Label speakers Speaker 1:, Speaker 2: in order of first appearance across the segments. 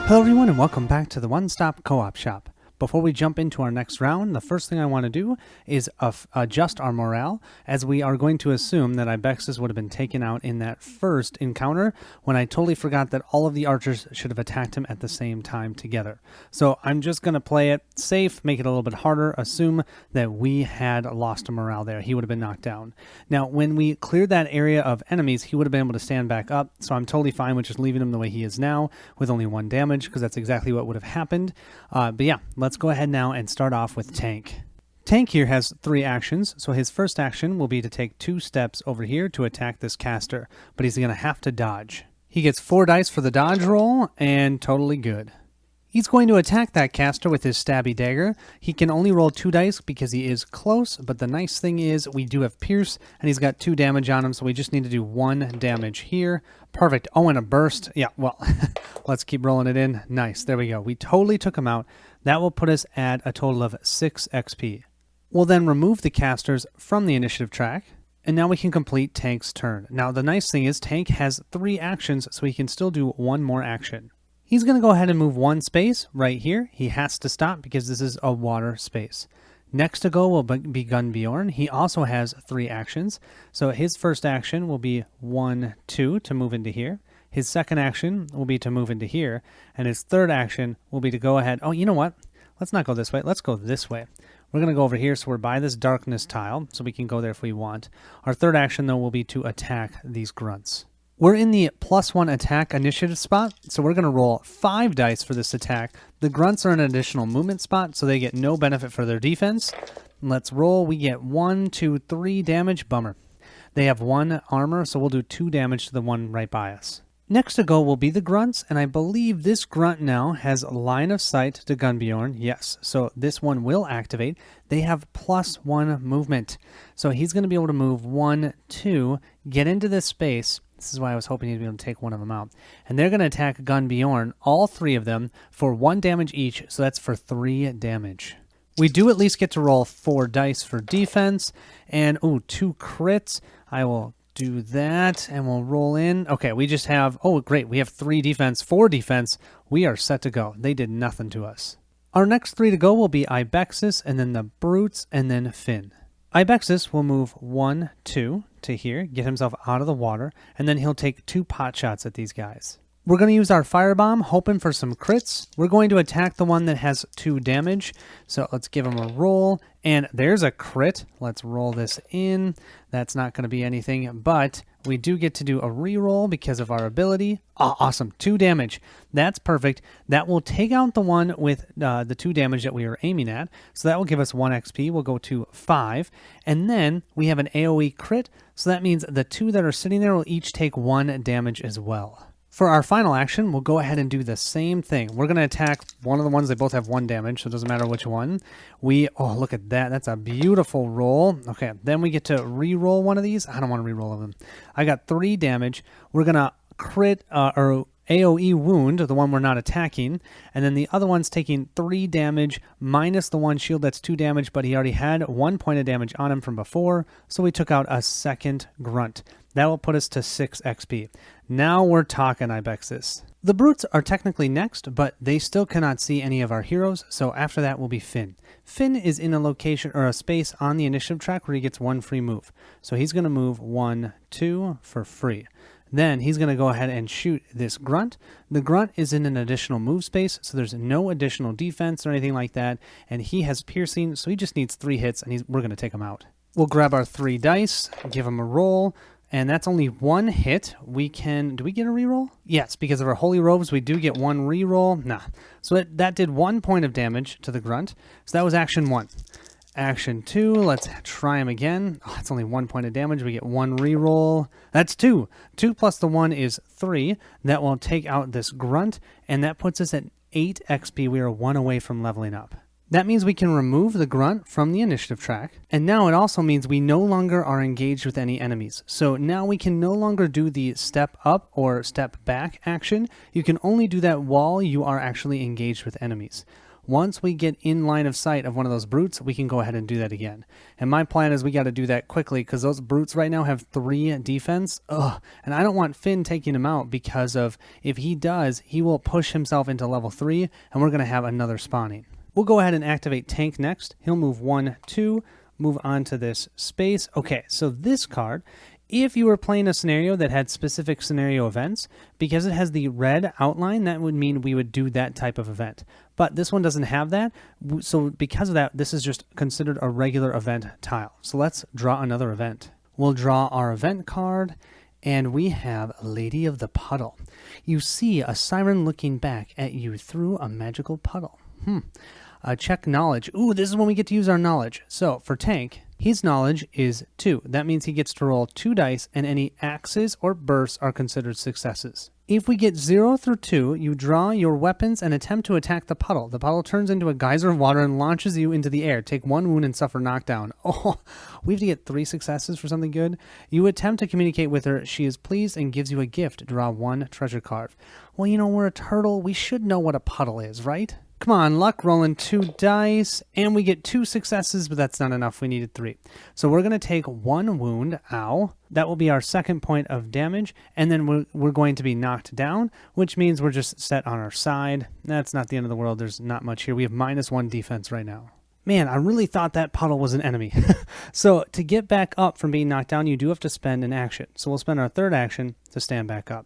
Speaker 1: Hello everyone and welcome back to the One Stop Co-op Shop. Before we jump into our next round, the first thing I want to do is adjust our morale, as we are going to assume that Ibexus would have been taken out in that first encounter when I totally forgot that all of the archers should have attacked him at the same time together. So I'm just going to play it safe, make it a little bit harder, assume that we had lost a morale there. He would have been knocked down. Now, when we cleared that area of enemies, he would have been able to stand back up, so I'm totally fine with just leaving him the way he is now with only 1 damage, because that's exactly what would have happened. But yeah, let's go ahead now and start off with Tank. Tank here has 3 actions, so his first action will be to take 2 steps over here to attack this caster, but he's going to have to dodge. He gets 4 dice for the dodge roll, and totally good. He's going to attack that caster with his stabby dagger. He can only roll 2 dice because he is close, but the nice thing is we do have Pierce, and he's got 2 damage on him, so we just need to do 1 damage here. Perfect. Oh, and a burst. Yeah, well, let's keep rolling it in. Nice. There we go. We totally took him out. That will put us at a total of 6 XP. We'll then remove the casters from the initiative track, and now we can complete Tank's turn. Now, the nice thing is Tank has 3 actions, so he can still do 1 more action. He's going to go ahead and move 1 space right here. He has to stop because this is a water space. Next to go will be Gunbjorn. He also has 3 actions. So his first action will be 1, 2 to move into here. His second action will be to move into here. And his third action will be to go ahead. Oh, you know what? Let's not go this way. Let's go this way. We're going to go over here. So we're by this darkness tile. So we can go there if we want. Our third action, though, will be to attack these grunts. We're in the +1 attack initiative spot, so we're going to roll 5 dice for this attack. The grunts are an additional movement spot, so they get no benefit for their defense. Let's roll. We get 1, 2, 3 damage. Bummer. They have 1 armor, so we'll do 2 damage to the one right by us. Next to go will be the grunts, and I believe this grunt now has line of sight to Gunbjorn. Yes, so this one will activate. They have +1 movement, so he's going to be able to move 1, 2, get into this space. This is why I was hoping he'd be able to take one of them out. And they're going to attack Gunbjorn, all 3 of them, for 1 damage each, so that's for 3 damage. We do at least get to roll 4 dice for defense, and, 2 crits. I will do that, and we'll roll in. Okay, we just have, great, we have 3 defense, 4 defense. We are set to go. They did nothing to us. Our next 3 to go will be Ibexus, and then the Brutes, and then Finn. Ibexus will move 1, 2 to here, get himself out of the water, and then he'll take 2 pot shots at these guys. We're going to use our firebomb, hoping for some crits. We're going to attack the one that has 2 damage, so let's give him a roll, and there's a crit. Let's roll this in. That's not going to be anything, but we do get to do a reroll because of our ability. Oh, awesome, 2 damage. That's perfect. That will take out the one with the 2 damage that we were aiming at, so that will give us 1 XP. We'll go to 5, and then we have an AoE crit, so that means the 2 that are sitting there will each take 1 damage as well. For our final action, we'll go ahead and do the same thing. We're going to attack one of the ones. They both have 1 damage, so it doesn't matter which one. Look at that. That's a beautiful roll. Okay, then we get to re-roll one of these. I don't want to re-roll them. I got 3 damage. We're going to crit or AoE wound, the one we're not attacking, and then the other one's taking 3 damage minus the 1 shield that's 2 damage, but he already had 1 point of damage on him from before, so we took out a second grunt. That will put us to 6 XP. Now we're talking, Ibexus. The Brutes are technically next, but they still cannot see any of our heroes, so after that will be Finn. Finn is in a location or a space on the initiative track where he gets 1 free move. So he's going to move 1, 2 for free. Then he's going to go ahead and shoot this grunt. The grunt is in an additional move space, so there's no additional defense or anything like that, and he has piercing, so he just needs 3 hits, and we're going to take him out. We'll grab our 3 dice, give him a roll, and that's only 1 hit. Do we get a reroll? Yes, because of our holy robes, we do get 1 reroll. Nah. So that did 1 point of damage to the grunt. So that was action 1. Action 2, let's try him again. Oh, it's only 1 point of damage. We get 1 reroll. That's 2. 2 plus the 1 is 3. That will take out this grunt, and that puts us at 8 XP. We are 1 away from leveling up. That means we can remove the grunt from the initiative track, and now it also means we no longer are engaged with any enemies. So now we can no longer do the step up or step back action. You can only do that while you are actually engaged with enemies. Once we get in line of sight of one of those brutes, we can go ahead and do that again. And my plan is we got to do that quickly because those brutes right now have 3 defense. Ugh. And I don't want Finn taking him out because of if he does, he will push himself into level 3 and we're going to have another spawning. We'll go ahead and activate Tank next. He'll move 1, 2, move on to this space. Okay, so this card, if you were playing a scenario that had specific scenario events, because it has the red outline, that would mean we would do that type of event. But this one doesn't have that, so because of that, this is just considered a regular event tile. So let's draw another event. We'll draw our event card, and we have Lady of the Puddle. You see a siren looking back at you through a magical puddle. Check knowledge. Ooh, this is when we get to use our knowledge. So for Tank, his knowledge is 2. That means he gets to roll 2 dice and any axes or bursts are considered successes. If we get 0 through 2, you draw your weapons and attempt to attack the puddle. The puddle turns into a geyser of water and launches you into the air. Take 1 wound and suffer knockdown. Oh, we have to get 3 successes for something good. You attempt to communicate with her. She is pleased and gives you a gift. Draw 1 treasure card. Well, you know, we're a turtle. We should know what a puddle is, right? Come on, luck, rolling 2 dice, and we get 2 successes, but that's not enough. We needed 3. So we're going to take 1 wound, ow. That will be our 2nd point of damage, and then we're going to be knocked down, which means we're just set on our side. That's not the end of the world. There's not much here. We have -1 defense right now. Man, I really thought that puddle was an enemy. So to get back up from being knocked down, you do have to spend an action. So we'll spend our 3rd action to stand back up.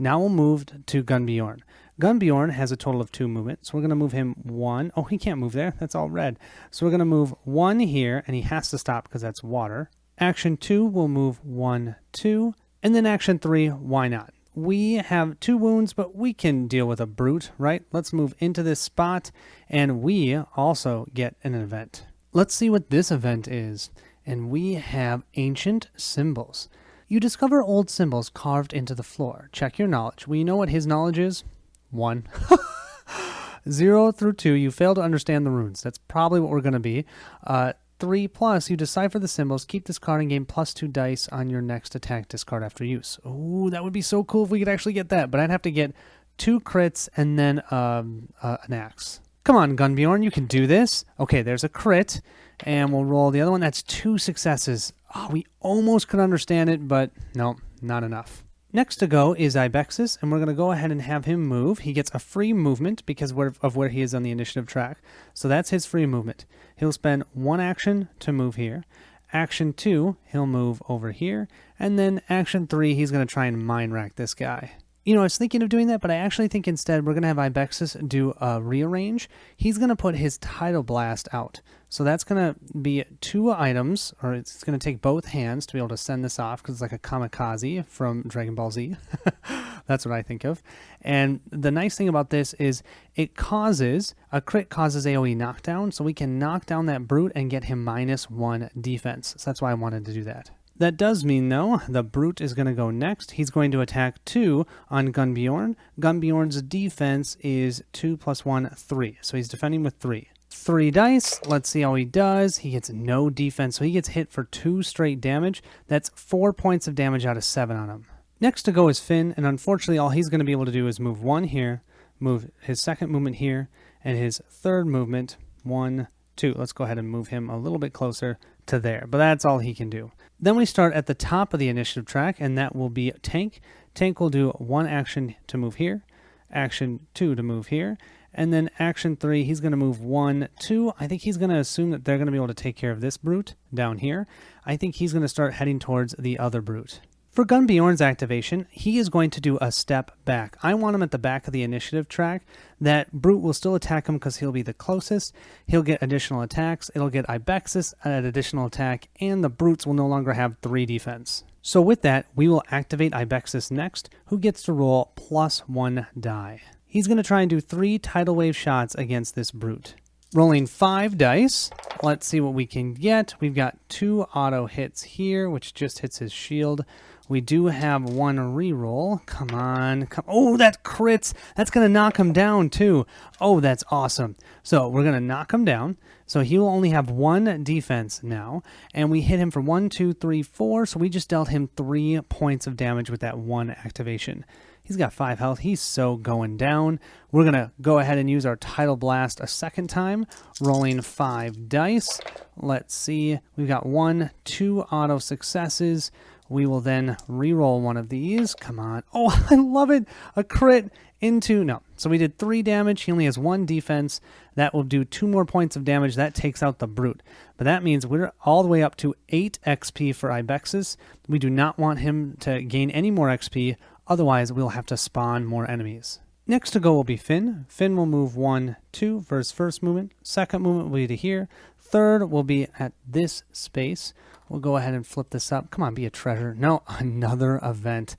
Speaker 1: Now we'll move to Gunbjorn. Gunbjorn has a total of 2 movements, so we're going to move him 1. Oh, he can't move there. That's all red. So we're going to move 1 here, and he has to stop because that's water. Action 2, we'll move 1, 2. And then action 3, why not? We have 2 wounds, but we can deal with a brute, right? Let's move into this spot, and we also get an event. Let's see what this event is. And we have Ancient Symbols. You discover old symbols carved into the floor. Check your knowledge. We know what his knowledge is. 1. 0 through 2, you fail to understand the runes. That's probably what we're going to be. 3 plus, you decipher the symbols. Keep this card and gain +2 dice on your next attack discard after use. Ooh, that would be so cool if we could actually get that. But I'd have to get 2 crits and then an axe. Come on, Gunbjorn, you can do this. Okay, there's a crit. And we'll roll the other one. That's 2 successes. Oh, we almost could understand it, but no, not enough. Next to go is Ibexus, and we're going to go ahead and have him move. He gets a free movement because of where he is on the initiative track. So that's his free movement. He'll spend 1 action to move here. Action 2, he'll move over here. And then action 3, he's going to try and mind rack this guy. You know, I was thinking of doing that, but I actually think instead we're going to have Ibexus do a rearrange. He's going to put his Tidal Blast out. So that's going to be 2 items, or it's going to take both hands to be able to send this off because it's like a kamikaze from Dragon Ball Z. That's what I think of. And the nice thing about this is a crit causes AoE knockdown, so we can knock down that brute and get him -1 defense. So that's why I wanted to do that. That does mean, though, the brute is going to go next. He's going to attack 2 on Gunbjorn. Gunbjorn's defense is 2 + 1, 3. So he's defending with 3. 3 dice. Let's see how he does. He gets no defense, so he gets hit for 2 straight damage. That's 4 points of damage out of 7 on him. Next to go is Finn, and unfortunately all he's going to be able to do is move 1 here, move his 2nd movement here, and his 3rd movement, 1, 2. Let's go ahead and move him a little bit closer to there, but that's all he can do. Then we start at the top of the initiative track, and that will be Tank. Tank will do 1 action to move here, action 2 to move here, and then action 3, he's going to move 1, 2. I think he's going to assume that they're going to be able to take care of this brute down here. I think he's going to start heading towards the other brute. For Gunbjorn's activation, he is going to do a step back. I want him at the back of the initiative track. That brute will still attack him because he'll be the closest. He'll get additional attacks. It'll get Ibexus at additional attack, and the brutes will no longer have 3 defense. So with that, we will activate Ibexus next, who gets to roll +1 die. He's going to try and do 3 tidal wave shots against this brute. Rolling 5 dice. Let's see what we can get. We've got 2 auto hits here, which just hits his shield. We do have 1 reroll. Come on. Oh, that crits. That's going to knock him down, too. Oh, that's awesome. So we're going to knock him down. So he will only have 1 defense now. And we hit him for 1, 2, 3, 4. So we just dealt him 3 points of damage with that 1 activation. He's got 5 health. He's so going down. We're going to go ahead and use our Tidal Blast a second time, rolling 5 dice. Let's see. We've got 1, 2 auto successes. We will then re-roll one of these. Come on. Oh, I love it. A crit into... No. So we did 3 damage. He only has 1 defense. That will do 2 more points of damage. That takes out the brute. But that means we're all the way up to 8 XP for Ibexus. We do not want him to gain any more XP. Otherwise, we'll have to spawn more enemies. Next to go will be Finn. Finn will move 1, 2 for his first movement. Second movement will be to here. Third will be at this space. We'll go ahead and flip this up. Come on, be a treasure. No, another event.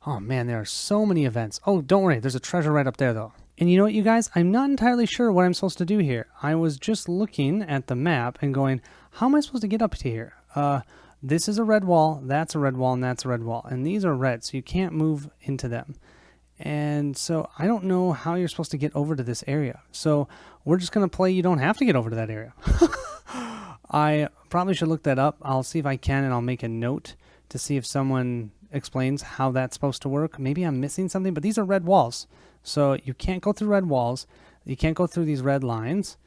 Speaker 1: Oh man, there are so many events. Oh, don't worry, there's a treasure right up there though. And you know what, you guys? I'm not entirely sure what I'm supposed to do here. I was just looking at the map and going, how am I supposed to get up to here? This is a red wall, that's a red wall, and that's a red wall. And these are red, so you can't move into them. And so I don't know how you're supposed to get over to this area. So we're just going to play you don't have to get over to that area. I probably should look that up. I'll see if I can, and I'll make a note to see if someone explains how that's supposed to work. Maybe I'm missing something, but these are red walls. So you can't go through red walls. You can't go through these red lines.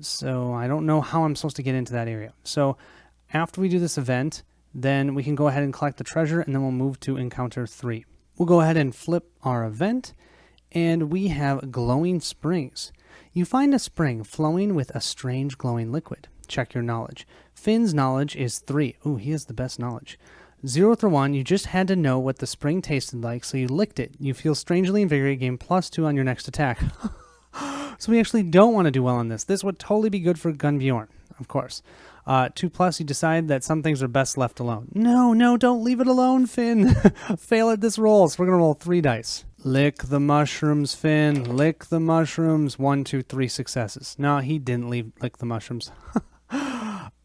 Speaker 1: So I don't know how I'm supposed to get into that area. So after we do this event, then we can go ahead and collect the treasure, and then we'll move to encounter 3. We'll go ahead and flip our event, and we have glowing springs. You find a spring flowing with a strange glowing liquid. Check your knowledge. Finn's knowledge is 3. Ooh, he has the best knowledge. 0 through 1, you just had to know what the spring tasted like, so you licked it. You feel strangely invigorated, gain +2 on your next attack. So we actually don't want to do well on this. This would totally be good for Gunbjorn, of course. 2+, you decide that some things are best left alone. No, don't leave it alone, Finn. Fail at this roll, so we're going to roll 3 dice. Lick the mushrooms, Finn. Lick the mushrooms. 1, 2, 3 successes. No, he didn't lick the mushrooms.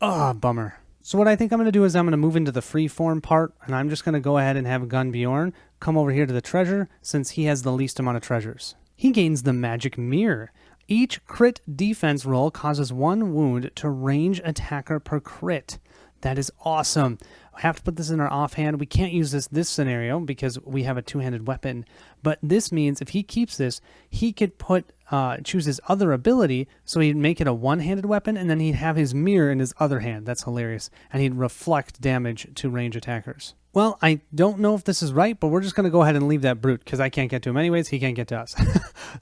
Speaker 1: Oh, bummer. So what I think I'm going to do is I'm going to move into the freeform part, and I'm just going to go ahead and have Gunbjorn come over here to the treasure, since he has the least amount of treasures. He gains the magic mirror. Each crit defense roll causes 1 wound to range attacker per crit. That is awesome. I have to put this in our offhand. We can't use this scenario because we have a 2-handed weapon. But this means if he keeps this, he could choose his other ability, so he'd make it a 1-handed weapon, and then he'd have his mirror in his other hand. That's hilarious. And he'd reflect damage to range attackers. Well, I don't know if this is right, but we're just going to go ahead and leave that brute because I can't get to him anyways. He can't get to us.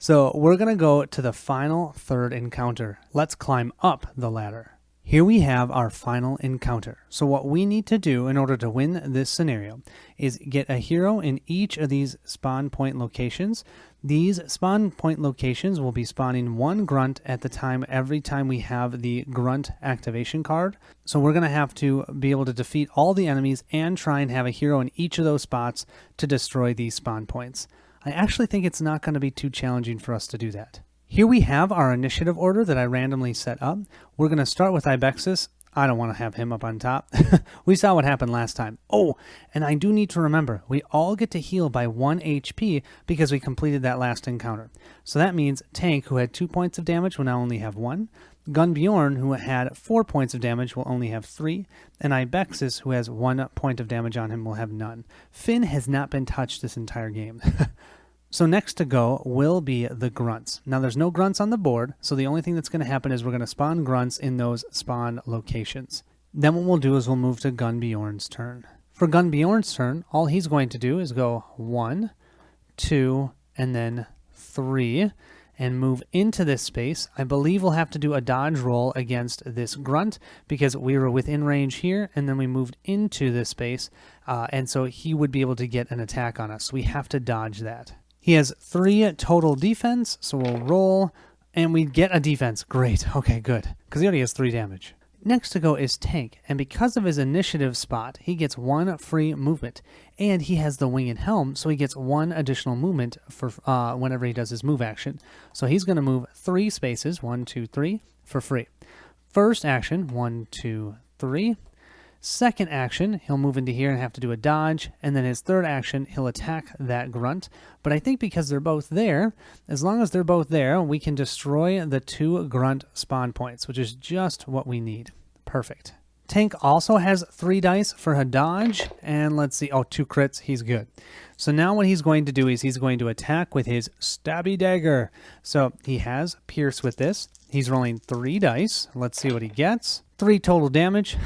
Speaker 1: So we're going to go to the final 3rd encounter. Let's climb up the ladder. Here we have our final encounter. So what we need to do in order to win this scenario is get a hero in each of these spawn point locations. These spawn point locations will be spawning 1 grunt at the time every time we have the grunt activation card. So we're going to have to be able to defeat all the enemies and try and have a hero in each of those spots to destroy these spawn points. I actually think it's not going to be too challenging for us to do that. Here we have our initiative order that I randomly set up. We're going to start with Ibexus. I don't want to have him up on top. We saw what happened last time. Oh, and I do need to remember, we all get to heal by 1 HP because we completed that last encounter. So that means Tank, who had 2 points of damage, will now only have 1. Gunbjorn, who had 4 points of damage, will only have 3. And Ibexus, who has 1 point of damage on him, will have none. Finn has not been touched this entire game. So next to go will be the grunts. Now there's no grunts on the board, so the only thing that's going to happen is we're going to spawn grunts in those spawn locations. Then what we'll do is we'll move to Gunbjorn's turn. For Gunbjorn's turn, all he's going to do is go 1, 2, and then 3, and move into this space. I believe we'll have to do a dodge roll against this grunt because we were within range here, and then we moved into this space, and so he would be able to get an attack on us. So we have to dodge that. He has 3 total defense, so we'll roll, and we get a defense. Great. Okay, good, because he already has 3 damage. Next to go is Tank, and because of his initiative spot, he gets 1 free movement, and he has the wing and helm, so he gets 1 additional movement for whenever he does his move action. So he's going to move 3 spaces, 1, 2, 3, for free. First action, 1, 2, 3. Second action, he'll move into here and have to do a dodge, and then his third action, he'll attack that grunt. But I think because they're both there, as long as they're both there, we can destroy the 2 grunt spawn points, which is just what we need. Perfect. Tank also has 3 dice for a dodge, and let's see, oh, 2 crits, he's good. So now what he's going to do is he's going to attack with his stabby dagger. So he has pierce with this. He's rolling 3 dice. Let's see what he gets. 3 total damage.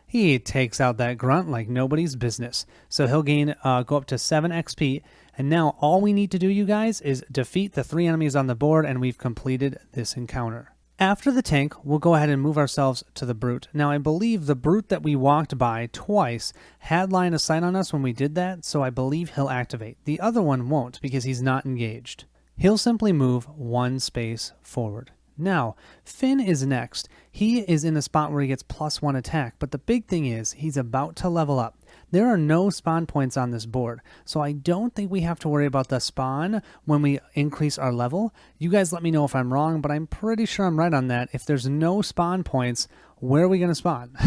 Speaker 1: He takes out that grunt like nobody's business. So he'll gain, go up to 7 XP. And now all we need to do, you guys, is defeat the 3 enemies on the board, and we've completed this encounter. After the tank, we'll go ahead and move ourselves to the brute. Now, I believe the brute that we walked by twice had line of sight on us when we did that, so I believe he'll activate. The other one won't because he's not engaged. He'll simply move 1 space forward. Now, Finn is next. He is in a spot where he gets +1 attack, but the big thing is he's about to level up. There are no spawn points on this board, so I don't think we have to worry about the spawn when we increase our level. You guys let me know if I'm wrong, but I'm pretty sure I'm right on that. If there's no spawn points, where are we going to spawn?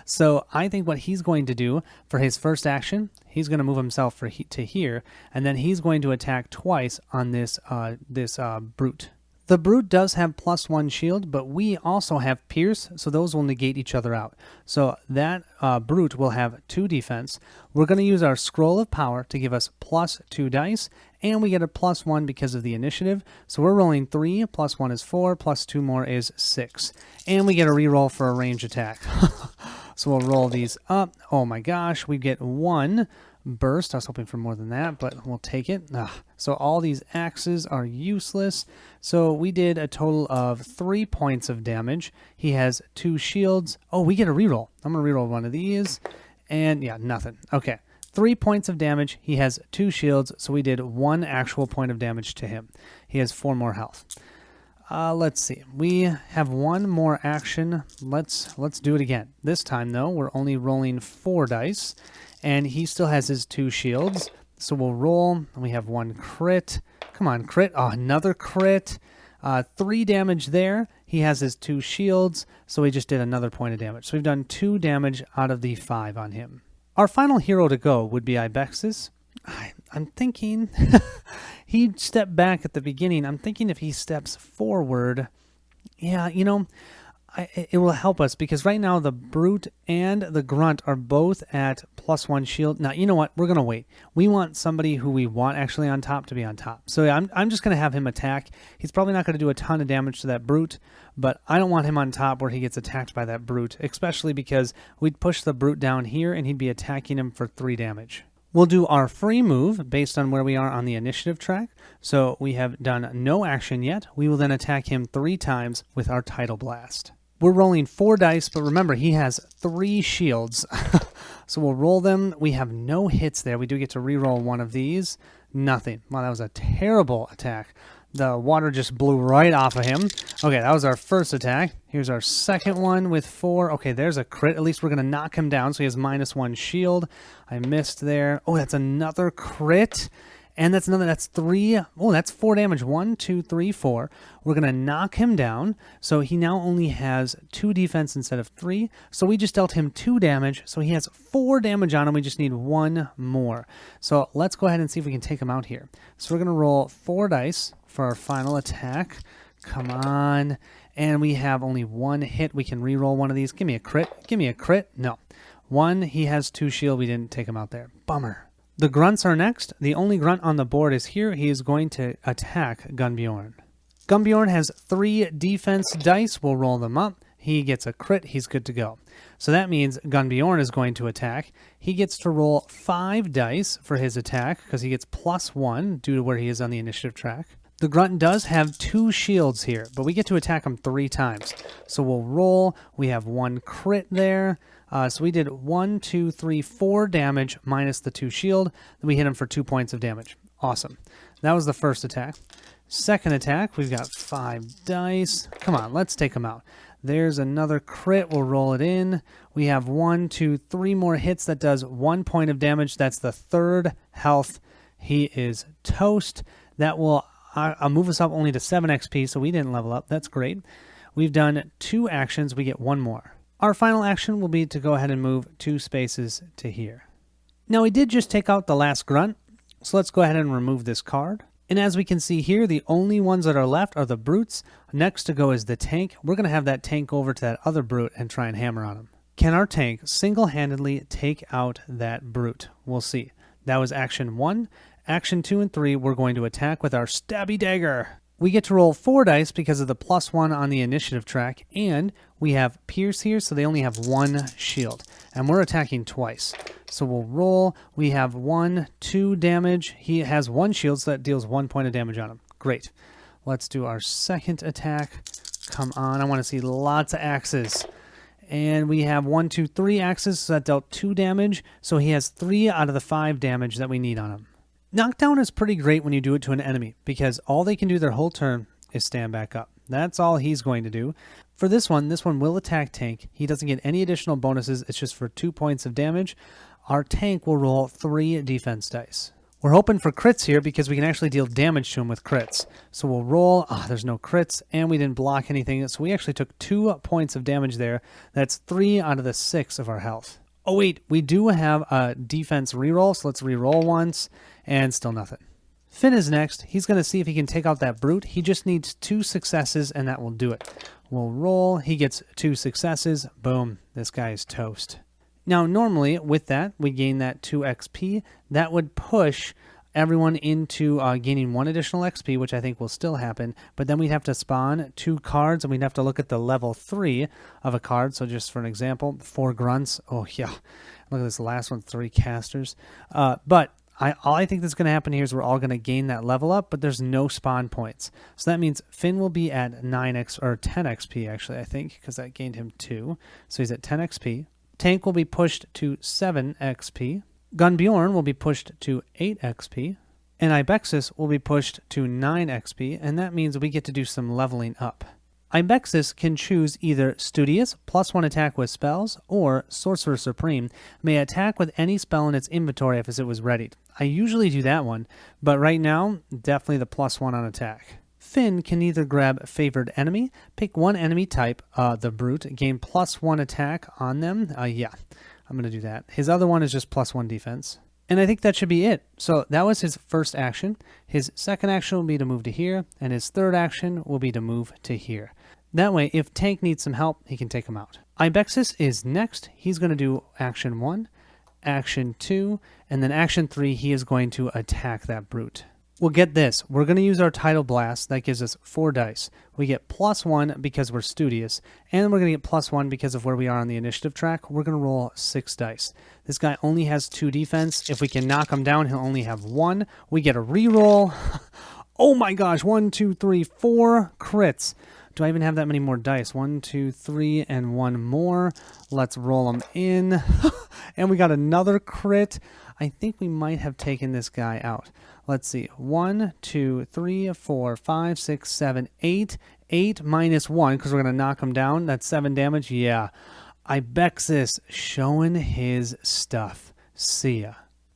Speaker 1: So I think what he's going to do for his first action, he's going to move himself to here, and then he's going to attack twice on this brute. The brute does have +1 shield, but we also have pierce, so those will negate each other out. So that brute will have 2 defense. We're going to use our scroll of power to give us +2 dice, and we get a +1 because of the initiative. So we're rolling 3, +1 is 4, +2 more is 6. And we get a reroll for a range attack. So we'll roll these up. Oh my gosh, we get 1 burst. I was hoping for more than that, but we'll take it. So all these axes are useless. So we did a total of 3 points of damage. He has 2 shields. Oh, we get a reroll. I'm going to reroll one of these. And yeah, nothing. Okay. 3 points of damage. He has 2 shields. So we did 1 actual point of damage to him. He has 4 more health. Let's see. We have 1 more action. Let's do it again. This time, though, we're only rolling 4 dice. And he still has his 2 shields. So we'll roll. We have 1 crit. Come on, crit. Oh, another crit. 3 damage there. He has his 2 shields. So we just did another point of damage. So we've done 2 damage out of the 5 on him. Our final hero to go would be Ibexus. I'm thinking he stepped back at the beginning. I'm thinking if he steps forward, yeah, you know, it will help us because right now the brute and the grunt are both at +1 shield. Now, you know what? We're going to wait. We want somebody who we want actually on top to be on top. So I'm just going to have him attack. He's probably not going to do a ton of damage to that brute, but I don't want him on top where he gets attacked by that brute, especially because we'd push the brute down here and he'd be attacking him for 3 damage. We'll do our free move based on where we are on the initiative track. So we have done no action yet. We will then attack him 3 times with our Tidal Blast. We're rolling 4 dice, but remember, he has 3 shields. So we'll roll them. We have no hits there. We do get to reroll one of these. Nothing. Wow, that was a terrible attack. The water just blew right off of him. Okay, that was our first attack. Here's our second one with 4. Okay, there's a crit. At least we're going to knock him down, so he has -1 shield. I missed there. Oh, that's another crit. And that's 3. Oh, that's 4 damage. 1, 2, 3, 4. We're going to knock him down. So he now only has 2 defense instead of 3. So we just dealt him 2 damage. So he has 4 damage on him. We just need 1 more. So let's go ahead and see if we can take him out here. So we're going to roll 4 dice for our final attack. Come on. And we have only 1 hit. We can re-roll one of these. Give me a crit. Give me a crit. No. 1. He has 2 shield. We didn't take him out there. Bummer. The grunts are next. The only grunt on the board is here. He is going to attack Gunbjorn. Gunbjorn has 3 defense dice. We'll roll them up. He gets a crit. He's good to go. So that means Gunbjorn is going to attack. He gets to roll 5 dice for his attack because he gets +1 due to where he is on the initiative track. The grunt does have 2 shields here, but we get to attack him 3 times. So we'll roll. We have 1 crit there. So we did 1, 2, 3, 4 damage minus the 2 shield. Then we hit him for 2 points of damage. Awesome. That was the first attack. Second attack, we've got 5 dice. Come on, let's take him out. There's another crit. We'll roll it in. We have 1, 2, 3 more hits. That does 1 point of damage. That's the 3rd health. He is toast. That will move us up only to 7 XP, so we didn't level up. That's great. We've done 2 actions. We get 1 more. Our final action will be to go ahead and move 2 spaces to here. Now we did just take out the last grunt, so let's go ahead and remove this card. And as we can see here, the only ones that are left are the brutes. Next to go is the tank. We're going to have that tank over to that other brute and try and hammer on him. Can our tank single-handedly take out that brute? We'll see. That was action 1. Action 2 and 3, we're going to attack with our stabby dagger. We get to roll 4 dice because of the +1 on the initiative track, and we have Pierce here, so they only have 1 shield. And we're attacking twice. So we'll roll. We have 1, 2 damage. He has 1 shield, so that deals 1 point of damage on him. Great. Let's do our second attack. Come on, I want to see lots of axes. And we have 1, 2, 3 axes, so that dealt 2 damage. So he has 3 out of the 5 damage that we need on him. Knockdown is pretty great when you do it to an enemy, because all they can do their whole turn is stand back up. That's all he's going to do. For this one will attack tank. He doesn't get any additional bonuses. It's just for 2 points of damage. Our tank will roll 3 defense dice. We're hoping for crits here because we can actually deal damage to him with crits. So we'll roll. There's no crits, and we didn't block anything. So we actually took 2 points of damage there. That's 3 out of the 6 of our health. Oh, wait. We do have a defense reroll, so let's reroll once, and still nothing. Finn is next. He's going to see if he can take out that brute. He just needs 2 successes, and that will do it. We'll roll. He gets 2 successes. Boom. This guy is toast. Now, normally, with that, we gain that 2 XP. That would push everyone into gaining 1 additional XP, which I think will still happen. But then we'd have to spawn 2 cards, and we'd have to look at the level 3 of a card. So just for an example, 4 grunts. Oh, yeah. Look at this last one, 3 casters. But all I think that's going to happen here is we're all going to gain that level up, but there's no spawn points. So that means Finn will be at 10 XP, actually, I think, because that gained him 2. So he's at 10 XP. Tank will be pushed to 7 XP. Gunbjorn will be pushed to 8 XP. And Ibexus will be pushed to 9 XP, and that means we get to do some leveling up. Ibexus can choose either Studious, +1 attack with spells, or Sorcerer Supreme, may attack with any spell in its inventory if it was readied. I usually do that one, but right now, definitely the +1 on attack. Finn can either grab Favored Enemy, pick 1 enemy type, the Brute, gain +1 attack on them. Yeah, I'm going to do that. His other one is just +1 defense. And I think that should be it. So that was his first action. His second action will be to move to here, and his third action will be to move to here. That way, if Tank needs some help, he can take him out. Ibexus is next. He's going to do action 1, action 2, and then action 3, he is going to attack that Brute. Well, get this. We're going to use our Tidal Blast. That gives us 4 dice. We get +1 because we're studious, and we're going to get +1 because of where we are on the initiative track. We're going to roll 6 dice. This guy only has 2 defense. If we can knock him down, he'll only have 1. We get a reroll. Oh my gosh, 1, 2, 3, 4 crits. Do I even have that many more dice? 1, 2, 3, and 1 more. Let's roll them in. And we got another crit. I think we might have taken this guy out. Let's see. 1, 2, 3, 4, 5, 6, 7, 8. 8 minus 1, because we're going to knock him down. That's 7 damage. Yeah. Ibexus showing his stuff. See ya.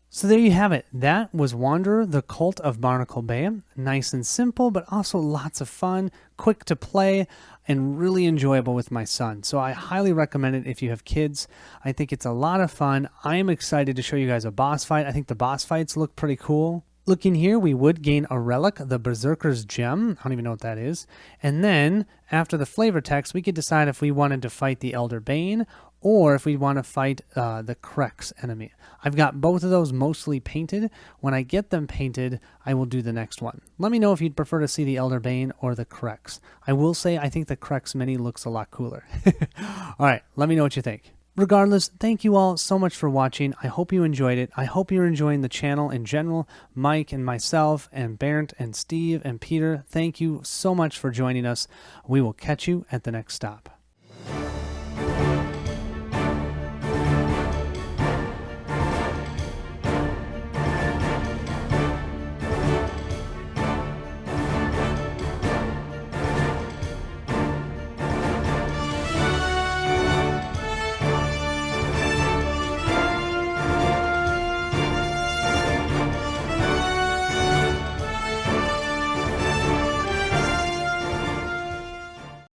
Speaker 1: So there you have it. That was Wanderer, the Cult of Barnacle Bay. Nice and simple, but also lots of fun, quick to play, and really enjoyable with my son. So I highly recommend it if you have kids. I think it's a lot of fun. I am excited to show you guys a boss fight. I think the boss fights look pretty cool. Looking here, we would gain a relic, the Berserker's Gem. I don't even know what that is. And then, after the flavor text, we could decide if we wanted to fight the Elder Bane or if we want to fight the Krex enemy. I've got both of those mostly painted. When I get them painted, I will do the next one. Let me know if you'd prefer to see the Elder Bane or the Krex. I will say I think the Krex mini looks a lot cooler. All right, let me know what you think. Regardless, thank you all so much for watching. I hope you enjoyed it. I hope you're enjoying the channel in general. Mike and myself and Bernd and Steve and Peter, thank you so much for joining us. We will catch you at the next stop.